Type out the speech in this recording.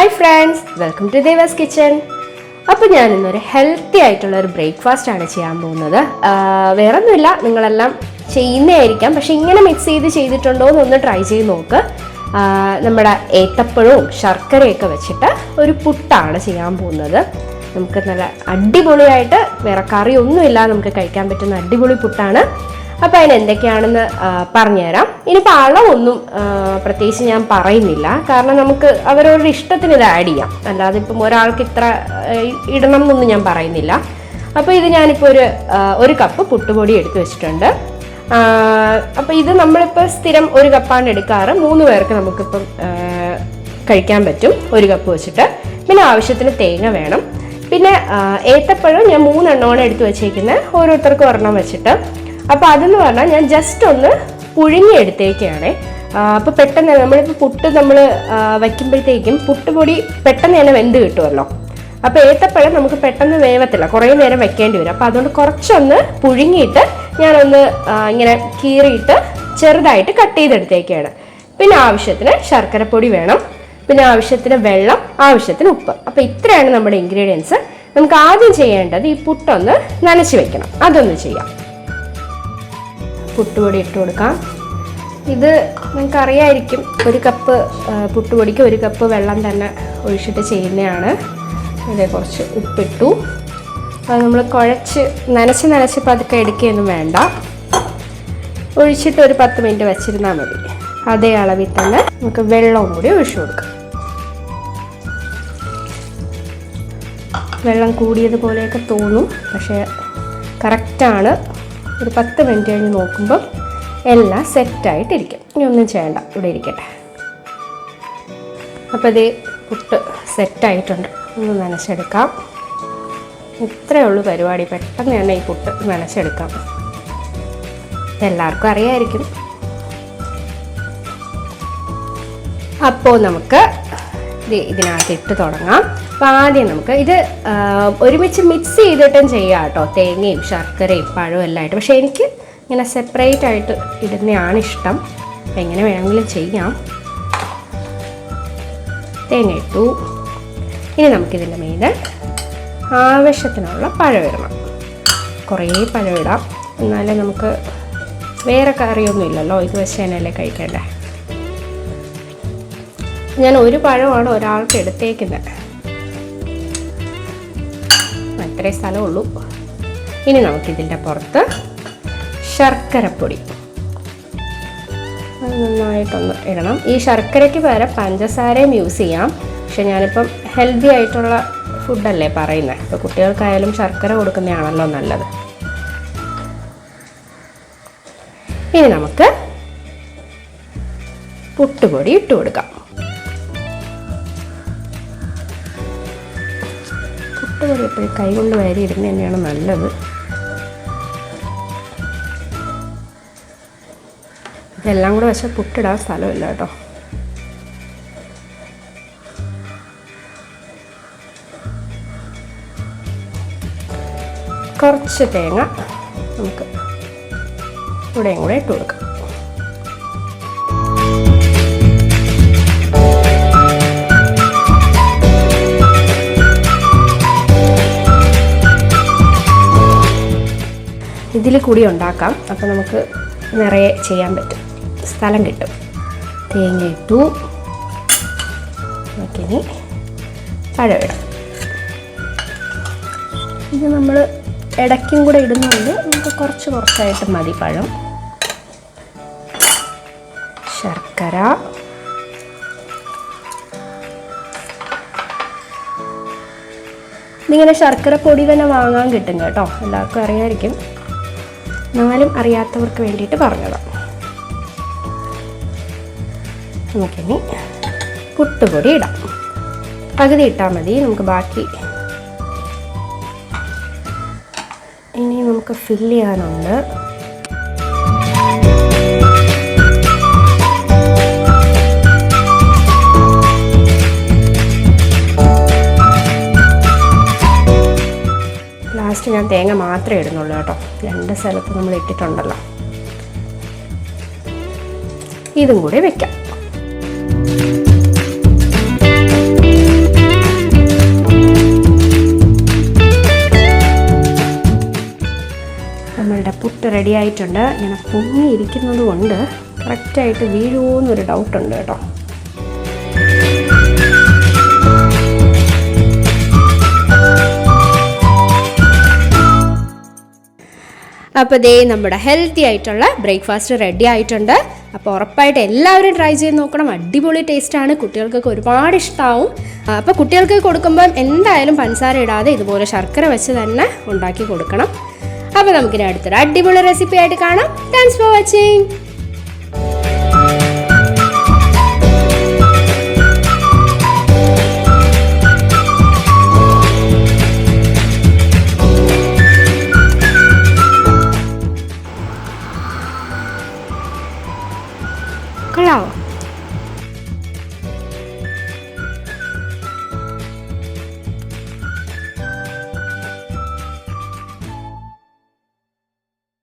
Hi friends, welcome to Deva's kitchen. അപ്പോൾ ഞാനിന്നൊരു healthy ആയിട്ടുള്ളൊരു ബ്രേക്ക്ഫാസ്റ്റാണ് ചെയ്യാൻ പോകുന്നത്. വേറെ ഒന്നുമില്ല, നിങ്ങളെല്ലാം ചെയ്യുന്നതായിരിക്കാം, പക്ഷെ ഇങ്ങനെ മിക്സ് ചെയ്തിട്ടുണ്ടോ എന്നൊന്ന് ട്രൈ ചെയ്ത് നോക്ക്. നമ്മുടെ ഏത്തപ്പഴവും ശർക്കരയൊക്കെ വെച്ചിട്ട് ഒരു പുട്ടാണ് ചെയ്യാൻ പോകുന്നത്. നമുക്ക് നല്ല അടിപൊളിയായിട്ട് വേറെ കറിയൊന്നുമില്ല നമുക്ക് കഴിക്കാൻ പറ്റുന്ന അടിപൊളി പുട്ടാണ്. അപ്പോൾ അതിന് എന്തൊക്കെയാണെന്ന് പറഞ്ഞുതരാം. ഇനിയിപ്പോൾ അളവൊന്നും പ്രത്യേകിച്ച് ഞാൻ പറയുന്നില്ല, കാരണം നമുക്ക് അവരവരുടെ ഇഷ്ടത്തിന് ഇത് ആഡ് ചെയ്യാം. അല്ലാതെ ഇപ്പം ഒരാൾക്ക് ഇത്ര ഇടണം എന്നൊന്നും ഞാൻ പറയുന്നില്ല. അപ്പോൾ ഇത് ഞാനിപ്പോൾ ഒരു കപ്പ് പുട്ടുപൊടി എടുത്ത് വെച്ചിട്ടുണ്ട്. അപ്പോൾ ഇത് നമ്മളിപ്പോൾ സ്ഥിരം ഒരു കപ്പാണ് എടുക്കാറ്. 3 പേർക്ക് നമുക്കിപ്പം കഴിക്കാൻ പറ്റും ഒരു കപ്പ് വെച്ചിട്ട്. പിന്നെ ആവശ്യത്തിന് തേങ്ങ വേണം. പിന്നെ ഏത്തപ്പഴം ഞാൻ 3 എണ്ണമാണ് എടുത്ത് വെച്ചേക്കുന്നത്, ഓരോരുത്തർക്കും ഒരെണ്ണം വെച്ചിട്ട്. അപ്പോൾ അതെന്ന് പറഞ്ഞാൽ ഞാൻ ജസ്റ്റ് ഒന്ന് പുഴുങ്ങിയെടുത്തേക്കാണ്. അപ്പോൾ പെട്ടെന്ന് നമ്മളിപ്പോൾ പുട്ട് നമ്മൾ വയ്ക്കുമ്പോഴത്തേക്കും പുട്ടുപൊടി പെട്ടെന്ന് തന്നെ വെന്ത് കിട്ടുമല്ലോ. അപ്പോൾ ഏത്തപ്പഴം നമുക്ക് പെട്ടെന്ന് വേവത്തില്ല, കുറേ നേരം വെക്കേണ്ടി വരും. അപ്പോൾ അതുകൊണ്ട് കുറച്ചൊന്ന് പുഴുങ്ങിയിട്ട് ഞാനൊന്ന് ഇങ്ങനെ കീറിയിട്ട് ചെറുതായിട്ട് കട്ട് ചെയ്തെടുത്തേക്കാണ്. പിന്നെ ആവശ്യത്തിന് ശർക്കരപ്പൊടി വേണം, പിന്നെ ആവശ്യത്തിന് വെള്ളം, ആവശ്യത്തിന് ഉപ്പ്. അപ്പോൾ ഇത്രയാണ് നമ്മുടെ ഇൻഗ്രീഡിയൻസ്. നമുക്ക് ആദ്യം ചെയ്യേണ്ടത് ഈ പുട്ടൊന്ന് നനച്ച് വെക്കണം. അതൊന്ന് ചെയ്യാം. പുട്ടുപൊടി ഇട്ട് കൊടുക്കാം. ഇത് നിങ്ങൾക്ക് അറിയായിരിക്കും, ഒരു കപ്പ് പുട്ടുപൊടിക്ക് 1 കപ്പ് വെള്ളം തന്നെ ഒഴിച്ചിട്ട് ചെയ്യുന്നതാണ്. ഇതിൽ കുറച്ച് ഉപ്പിട്ടു. അത് നമ്മൾ നനച്ച് പതുക്കെ എടുക്കുകയൊന്നും വേണ്ട. ഒഴിച്ചിട്ട് ഒരു 10 മിനിറ്റ് വെച്ചിരുന്നാൽ മതി. അതേ അളവിൽ തന്നെ നമുക്ക് വെള്ളവും കൂടി ഒഴിച്ചു കൊടുക്കാം. വെള്ളം കൂടിയതുപോലെയൊക്കെ തോന്നും, പക്ഷേ കറക്റ്റാണ്. ഒരു 10 മിനിറ്റ് കഴിഞ്ഞ് നോക്കുമ്പോൾ എല്ലാം സെറ്റായിട്ടിരിക്കും. ഇനി ഒന്നും ചെയ്യണ്ട, ഇവിടെ ഇരിക്കട്ടെ. അപ്പോൾ ഇത് പുട്ട് സെറ്റായിട്ടുണ്ട്. ഒന്ന് നനച്ചെടുക്കാം. ഇത്രയേ ഉള്ളൂ പരിപാടി. പെട്ടെന്ന് തന്നെ ഈ പുട്ട് നനച്ചെടുക്കാം. എല്ലാവർക്കും അറിയായിരിക്കും. അപ്പോൾ നമുക്ക് ഇതിനകത്ത് ഇട്ട് തുടങ്ങാം. അപ്പോൾ ആദ്യം നമുക്ക് ഇത് ഒരുമിച്ച് മിക്സ് ചെയ്തിട്ടും ചെയ്യാം കേട്ടോ, തേങ്ങയും ശർക്കരയും പഴവും എല്ലാം ആയിട്ട്. പക്ഷേ എനിക്ക് ഇങ്ങനെ സെപ്പറേറ്റ് ആയിട്ട് ഇടുന്നതാണ് ഇഷ്ടം. എങ്ങനെ വേണമെങ്കിലും ചെയ്യാം. തേങ്ങ ഇട്ടു. ഇനി നമുക്കിതിൻ്റെ മീതെ ആവശ്യത്തിനുള്ള പഴം ഇടണം. കുറേ പഴം ഇടാം, എന്നാലേ നമുക്ക് വേറെ കറിയൊന്നും ഇല്ലല്ലോ, ഇത് വെച്ച് തന്നെയല്ലേ കഴിക്കേണ്ടേ. ഞാൻ ഒരു പഴമാണ് ഒരാൾക്ക് എടുത്തേക്കുന്നത്. അത്രേ സ്ഥലമുള്ളൂ. ഇനി നമുക്കിതിൻ്റെ പുറത്ത് ശർക്കരപ്പൊടി നന്നായിട്ടൊന്ന് ഇടണം. ഈ ശർക്കരയ്ക്ക് പകരം പഞ്ചസാരയും യൂസ് ചെയ്യാം. പക്ഷെ ഞാനിപ്പം ഹെൽത്തി ആയിട്ടുള്ള ഫുഡല്ലേ പറയുന്നത്. ഇപ്പോൾ കുട്ടികൾക്കായാലും ശർക്കര കൊടുക്കുന്നതാണല്ലോ നല്ലത്. ഇനി നമുക്ക് പുട്ടുപൊടി ഇട്ട് കൊടുക്കാം. പുട്ടുപൊടി എപ്പോഴും കൈ കൊണ്ട് വാരി ഇടുന്നത് തന്നെയാണ് നല്ലത്. ഇതെല്ലാം കൂടെ വെച്ചാൽ പുട്ടിടാൻ സ്ഥലമില്ല കേട്ടോ. കുറച്ച് തേങ്ങ നമുക്ക് ഇവിടെയും കൂടെ ഇട്ട് കൊടുക്കാം. ഇതിൽ കൂടി ഉണ്ടാക്കാം. അപ്പോൾ നമുക്ക് നിറയെ ചെയ്യാൻ പറ്റും, സ്ഥലം കിട്ടും. തേങ്ങ ഇട്ടു. നമുക്കിനി പഴം ഇടാം. ഇത് നമ്മൾ ഇടയ്ക്കും കൂടെ ഇടുന്നുണ്ട്, നമുക്ക് കുറച്ചായിട്ട് മതി പഴം. ശർക്കര, ഇതിങ്ങനെ ശർക്കര പൊടി തന്നെ വാങ്ങാൻ കിട്ടും കേട്ടോ, എല്ലാവർക്കും അറിയാമായിരിക്കും. എന്നാലും അറിയാത്തവർക്ക് വേണ്ടിയിട്ട് പറഞ്ഞതാണ്. നമുക്കിനി പുട്ടുപൊടി ഇടാം. പകുതി ഇട്ടാൽ മതി, നമുക്ക് ബാക്കി ഇനി നമുക്ക് ഫില്ല് ചെയ്യാനുണ്ട്. ലാസ്റ്റ് ഞാൻ തേങ്ങ മാത്രമേ ഇടുന്നുള്ളൂ കേട്ടോ, 2 സ്ഥലത്ത് നമ്മൾ ഇട്ടിട്ടുണ്ടല്ലോ. ഇതും കൂടി വെക്കാം. നമ്മളുടെ പുട്ട് റെഡി ആയിട്ടുണ്ട്. ഇങ്ങനെ പൊങ്ങിയിരിക്കുന്നത് കൊണ്ട് കറക്റ്റായിട്ട് വീഴുമോ എന്നൊരു ഡൗട്ടുണ്ട് കേട്ടോ. അപ്പോൾ ദേ നമ്മുടെ ഹെൽത്തി ആയിട്ടുള്ള ബ്രേക്ക്ഫാസ്റ്റ് റെഡി ആയിട്ടുണ്ട്. അപ്പോൾ ഉറപ്പായിട്ട് എല്ലാവരും ട്രൈ ചെയ്ത് നോക്കണം. അടിപൊളി ടേസ്റ്റാണ്, കുട്ടികൾക്കൊക്കെ ഒരുപാട് ഇഷ്ടമാവും. അപ്പോൾ കുട്ടികൾക്ക് കൊടുക്കുമ്പം എന്തായാലും പഞ്ചസാര ഇടാതെ ഇതുപോലെ ശർക്കര വെച്ച് തന്നെ ഉണ്ടാക്കി കൊടുക്കണം. അപ്പോൾ നമുക്കിനി അടുത്തൊരു അടിപൊളി റെസിപ്പി ആയിട്ട് കാണാം. Thanks for watching. കൊള്ളാവോ?